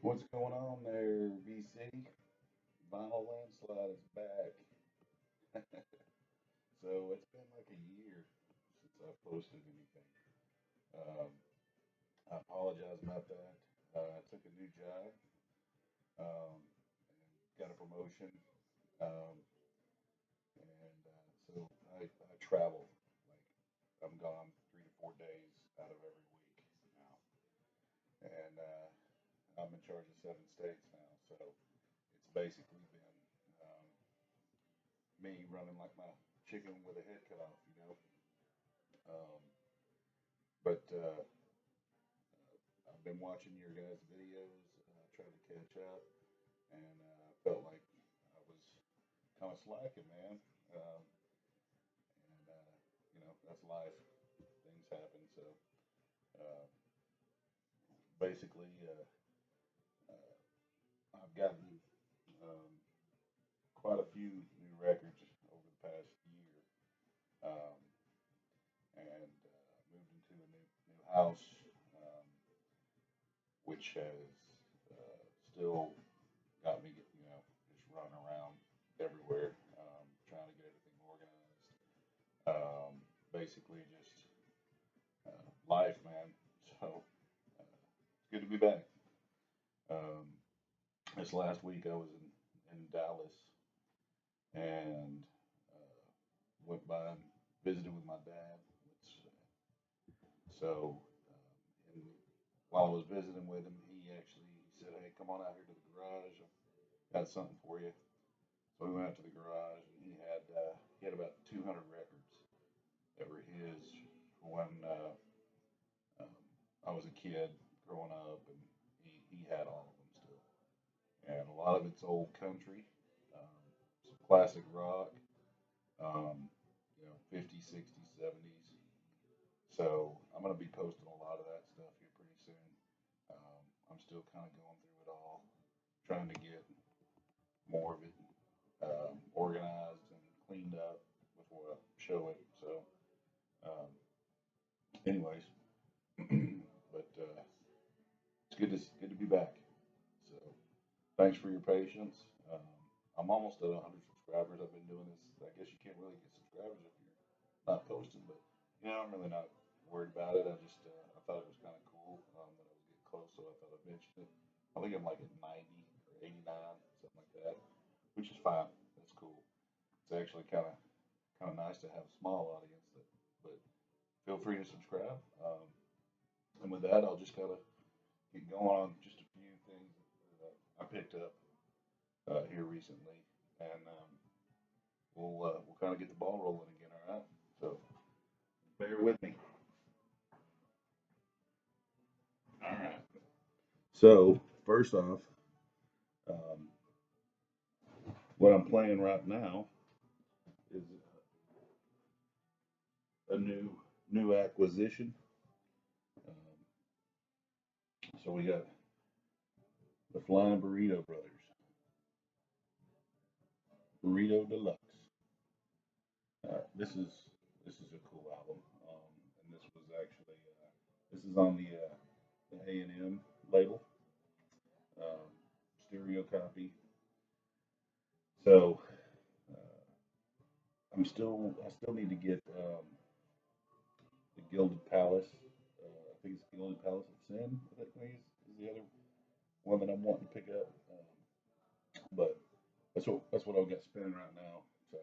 What's going on there, VC? Vinyl Landslide is back. So it's been like a year since I posted anything. Um, I apologize about that. I took a new job and got a promotion. Um, so I travel. Like I'm gone 3 to 4 days out of every week now. And I'm in charge of 7 states now. So it's basically been me running like my chicken with a head cut off. Um, but I've been watching your guys' videos, trying to catch up, and felt like I was kind of slacking, man. And that's life. Things happen. So uh, basically, I've gotten um, quite a few new records over the past year, um, and moved into a new house, um, which has still got me, just running around everywhere, trying to get everything organized. Basically, just life, man. So it's good to be back. Um, this last week, I was in Dallas and went by and visited with my dad. So, and while I was visiting with him, he said, "Hey, come on out here to the garage. I've got something for you." So we went out to the garage, and he had about 200 records that were his when um, I was a kid growing up, and he had all of them still. And a lot of it's old country, some classic rock, um, 50s, 60s, 70s. So I'm gonna be posting a lot of that stuff here pretty soon. I'm still kind of going through it all, trying to get more of it organized and cleaned up before I show it. So, um, anyways, but it's good to be back. So thanks for your patience. Um, I'm almost at 100 subscribers. I've been doing this. I guess you can't really get subscribers if you're not posting, but I'm really not worried about it. I thought it was kind of cool that I was getting close, so I thought I'd mention it. I think I'm like at 90 or 89, something like that, which is fine. That's cool. It's actually kind of nice to have a small audience, but feel free to subscribe. And with that, I'll just gotta get going on just a few things that I picked up here recently, and we'll kind of get the ball rolling again. All right. So bear with me. All right. So first off, um, what I'm playing right now is a new acquisition. Um, so we got the Flying Burrito Brothers, Burrito Deluxe. This is a cool album, and this is on the A&M label, um, stereo copy. So uh, I still need to get the Gilded Palace. I think it's Gilded Palace of Sin. I think is the other one that I'm wanting to pick up. But that's what I've got spinning right now. So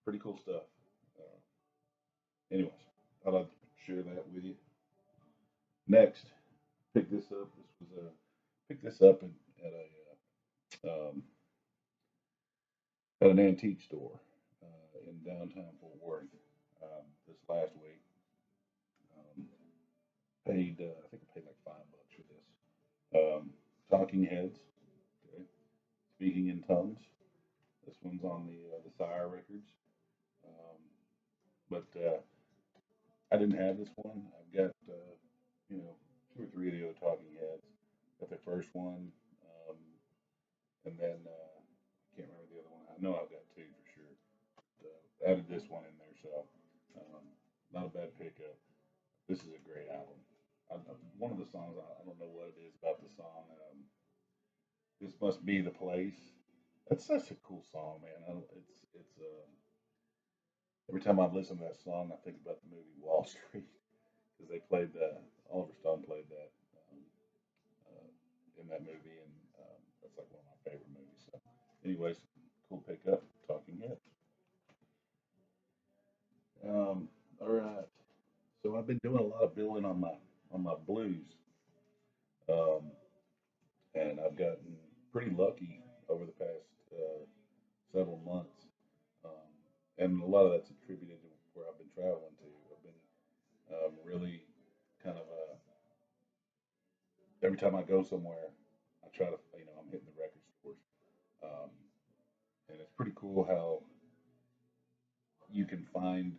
pretty cool stuff. Uh, anyways, thought I'd share that with you. Next, pick this up. Picked this up at an antique store in downtown Fort Worth this last week. Um, I think I paid like $5 for this. Talking Heads, okay. Speaking in Tongues. This one's on the Sire Records. Um, but I didn't have this one. I've got you know 2 or 3 of the other Talking Heads. Got the first one, um, and then I can't remember the other one. I know I've got two for sure. Added this one in there, so um, not a bad pickup. This is a great album. One of the songs, I don't know what it is about the song. This must be the place. That's such a cool song, man. It's every time I listen to that song, I think about the movie Wall Street because they played Oliver Stone played that um, uh, in that movie, and that's like one of my favorite movies. So, anyways, cool pickup. Talking Heads. Um, all right. So I've been doing a lot of building on my blues, um, and I've gotten pretty lucky over the past several months, um, and a lot of that's attributed to where I've been traveling to. I've been really kind of every time I go somewhere, I try to I'm hitting the record stores, um, and it's pretty cool how you can find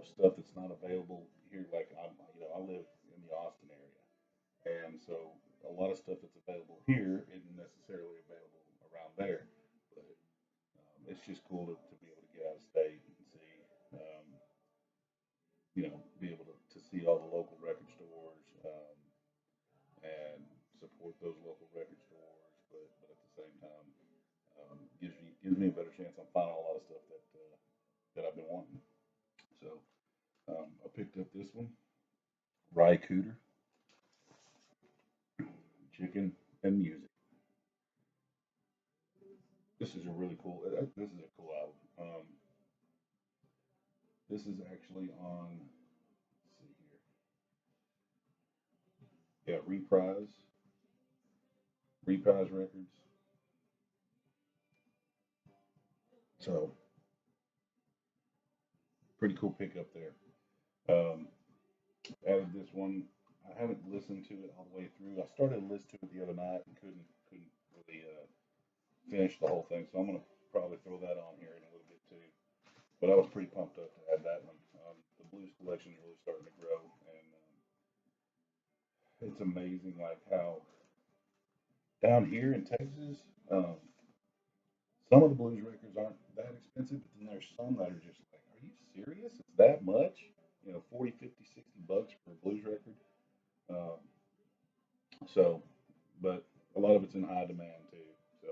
stuff that's not available here. Like I live in the Austin area, and so a lot of stuff that's available here isn't necessarily available around there. But it's just cool to be able to get out of state and see, be able to see all the local record stores, and support those local record stores. But at the same time, gives me a better chance on finding a lot of stuff that I've been wanting. So I picked up this one, Rye Cooter, Chicken and Music. This is a really cool. This is a cool album. This is actually on. Let's see here. Yeah, Reprise Records. So pretty cool pickup there. Um, Added this one. I haven't listened to it all the way through. I started to listen to it the other night and couldn't really finish the whole thing. So I'm gonna probably throw that on here in a little bit too. But I was pretty pumped up to add that one. The blues collection is really starting to grow, and it's amazing like how down here in Texas, um, some of the blues records aren't that expensive, but then there's some that are just like, are you serious? It's that much? 40, 50, 60 bucks for a blues record. Um, so, but a lot of it's in high demand too. So,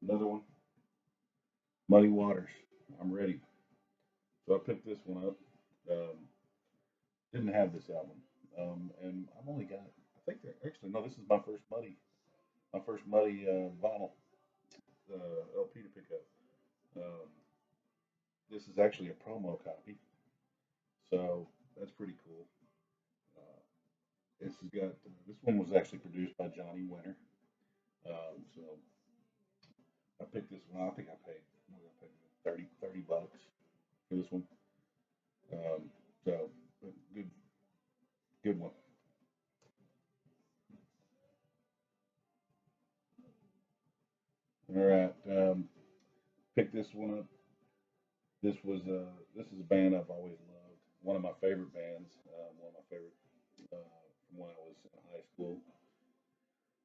another one, Muddy Waters. I'm ready. So I picked this one up. Um, didn't have this album, and I've only got. I think they're actually no. This is my first Muddy vinyl LP to pick up. Um, this is actually a promo copy, so that's pretty cool. Uh, this one was actually produced by Johnny Winter. So I picked this one. I think I paid what did I pay? 30 bucks for this one. Um, so good good one. All right, picked this one up. This is a band I've always loved. One of my favorite bands. One of my favorite from when I was in high school,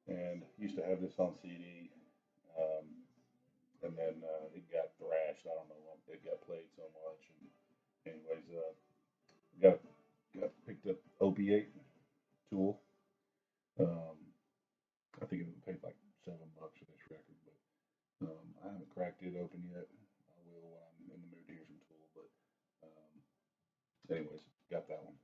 and used to have this on CD. Um, and then it got thrashed. I don't know. It got played so much. And anyways, got got picked up Opiate Tool. Um, I think it paid like $7 for this record, but I haven't cracked it open yet. I will when I'm in the mood to hear some Tool. But um, anyways, got that one.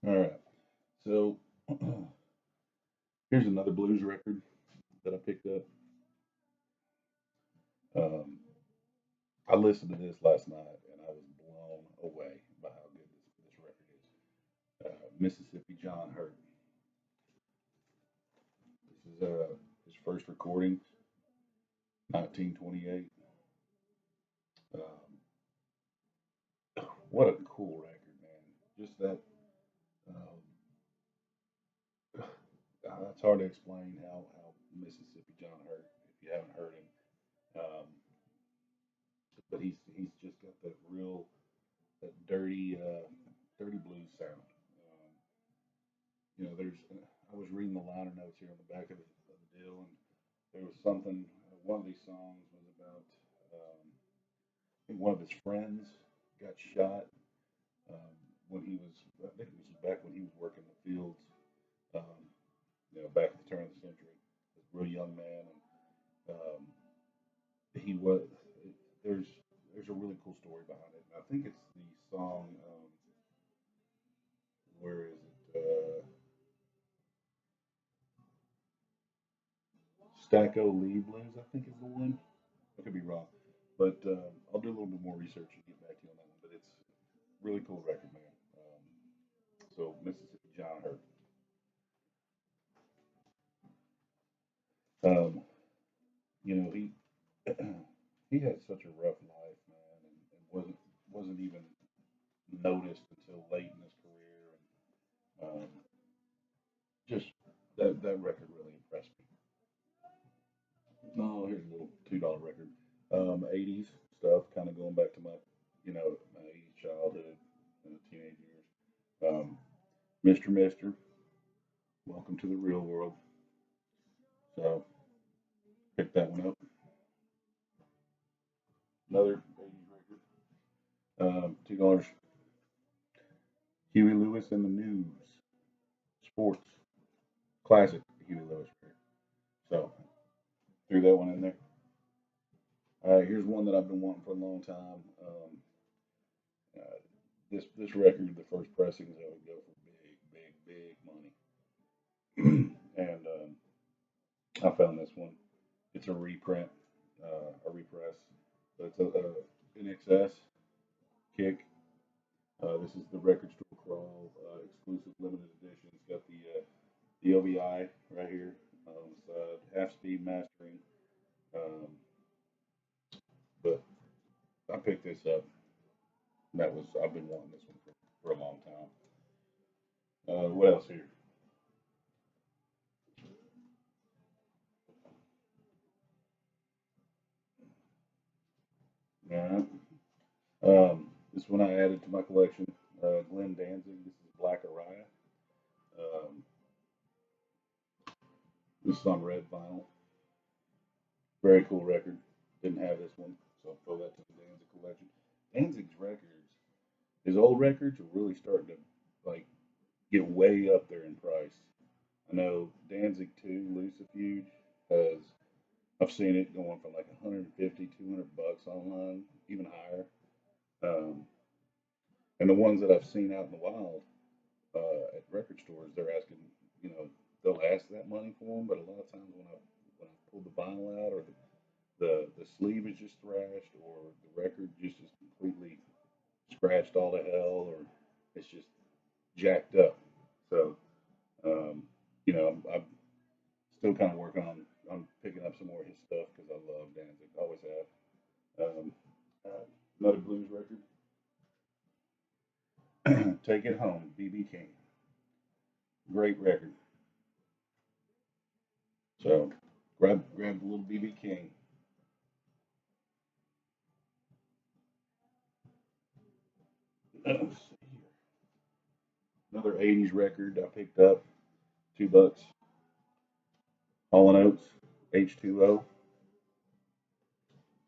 All right. So here's another blues record that I picked up. Um, I listened to this last night and I was blown away by how good this record is. Mississippi John Hurt. This is his first recording, 1928. Um, what a cool record, man! Just that. Um, it's hard to explain how Mississippi John Hurt if you haven't heard him. Um, but he's just got that real that dirty blues sound. Um, there's I was reading the liner notes here on the back of the deal, and there was something. One of these songs was about. I think one of his friends got shot, um, when he was, I think it was back when he was working the fields, um, back at the turn of the century. He was a real young man, and he was. There's there's a really cool story behind it. And I think it's the song. Where is it? Stacko Lee Blues, I think is the one. I could be wrong, but I'll do a little bit more research and get back to you on that one. But it's a really cool record, man. So Mississippi John Hurt. Um, he he had such a rough life, man, and wasn't even noticed until late in his career, and just that record really impressed me. No, here's a little $2 record. 80s stuff, kind of going back to my 80s childhood, teenage years. Mr. Welcome to the Real World. So pick that one up. Another 80s record. $2. Huey Lewis and the News. Sports. Classic Huey Lewis record. So threw that one in there. All right, here's one that I've been wanting for a long time. Uh, this record, the first pressings of it go for big money, and I found this one. It's a reprint, a repress, but it's in excess kick. This is the record store crawl exclusive limited edition. It's got the OVI right here on the side, half speed mastering. Um, but I picked this up. And I've been wanting this one for a long time. What else here? All right. This one I added to my collection. Glenn Danzig. This is Black Araya. Um, this is on red vinyl. Very cool record. Didn't have this one, so I'll throw that to the Danzig collection. Danzig's records, his old records are really starting to like get way up there in price. I know Danzig 2 Lucifuge has, I've seen it going from like 150, 200 bucks online, even higher. Um, and the ones that I've seen out in the wild at record stores, they're asking, you know, they'll ask that money for them, but a lot of times when I pull the vinyl out or the sleeve is just thrashed or the record just is completely scratched all to hell or it's just jacked up. So, um, I'm still kind of working on picking up some more of his stuff because I love Danzig, always have. Another blues record, Take It Home, BB King, great record. So grab the little BB King. Let's see here. Another '80s record I picked up, $2. Hall and Oates, H2O.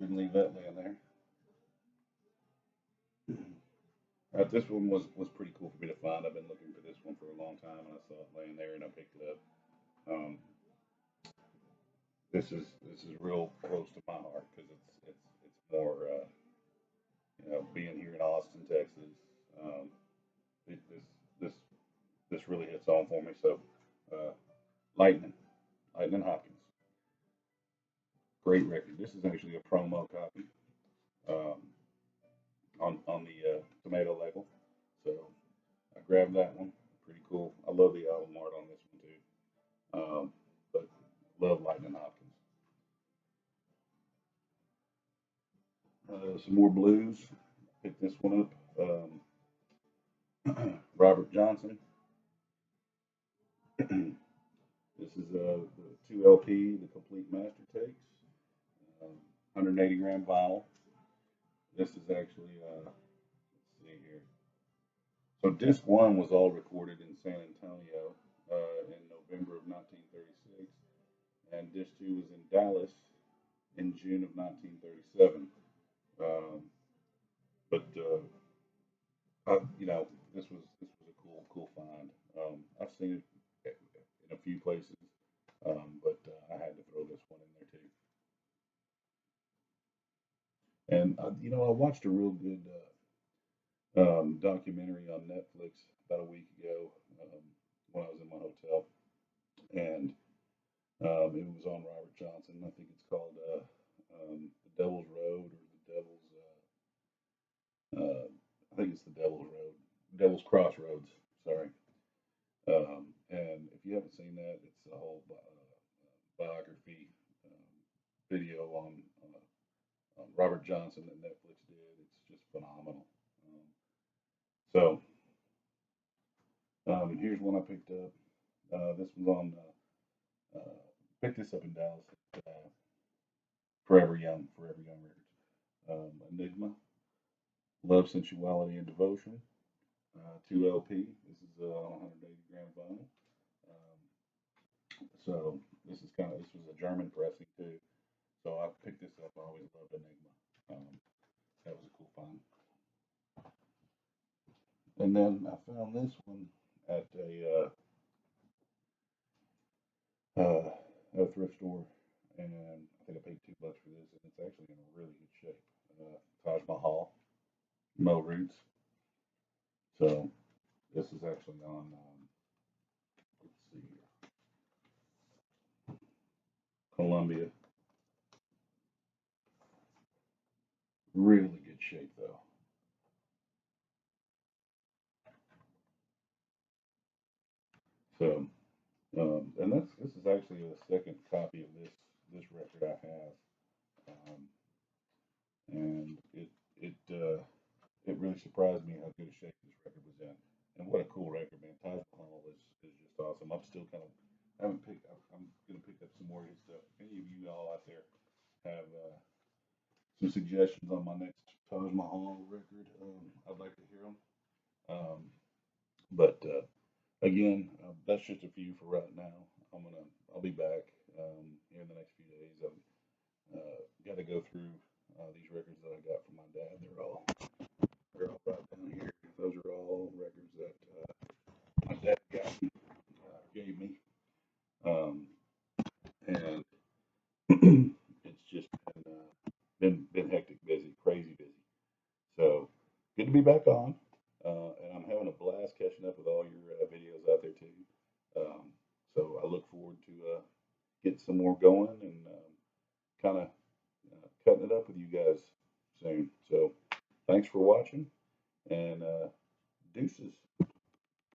Didn't leave that laying there. This one was pretty cool for me to find. I've been looking for this one for a long time, and I saw it laying there, and I picked it up. Um, this is real close to my heart because it's more being here in Austin, Texas. Um, it, this this really hits home for me. So, uh, Lightning Lightning Hopkins, great record. This is actually a promo copy um, on the tomato label. So I grabbed that one. Pretty cool. I love the album art on this one too. But love Lightning Hopkins. Some more blues. Pick this one up. Robert Johnson. This is the 2 LP, the complete master takes. 180 gram vinyl. This is actually, let's see here. So disc one was all recorded in San Antonio in November of 1936, and disc two was in Dallas in June of 1937. Um, but you know, this was a cool find. I've seen it in a few places, but I had to throw this one in there too. And you know, I watched a real good documentary on Netflix about a week ago when I was in my hotel, and it was on Robert Johnson. I think it's called The Devil's Road or The Devil's. I think it's The Devil's Road, Devil's Crossroads. Sorry. And if you haven't seen that, it's a whole biography video on Robert Johnson that Netflix did. It's just phenomenal. So here's one I picked up. This was on. Picked this up in Dallas. Forever Young Records. Enigma, Love, Sensuality, and Devotion. 2 LP. This is on 180 gram vinyl. Um, so this was a German pressing too. So I picked this up. I always loved Enigma. Um, that was a cool find. And then I found this one at uh, at a thrift store, and I think I paid $2 for this, and it's actually in really good shape. Taj Mahal, Mo Roots. So this is actually on. Let's see here, Columbia. Really good shape though. So and this is actually the second copy of this record I have, and it really surprised me how good a shape this record was in. And what a cool record, man! Taj Mahal is just awesome. I'm still kind of I haven't picked. I'm gonna pick up some more of his stuff. Any of you all out there have some suggestions on my next Taj Mahal record? I'd like to hear them. Um, but again, that's just a few for right now. I'll be back here in the next few days. I've got to go through these records that I got from my dad. They're all right down here. Those are all records that my dad gave me, um, and it's just been hectic, busy, crazy busy. So good to be back on, and I'm having a blast catching up with all your videos out there too. Um, so I look forward to getting some more going and kind of cutting it up with you guys soon. So thanks for watching and deuces.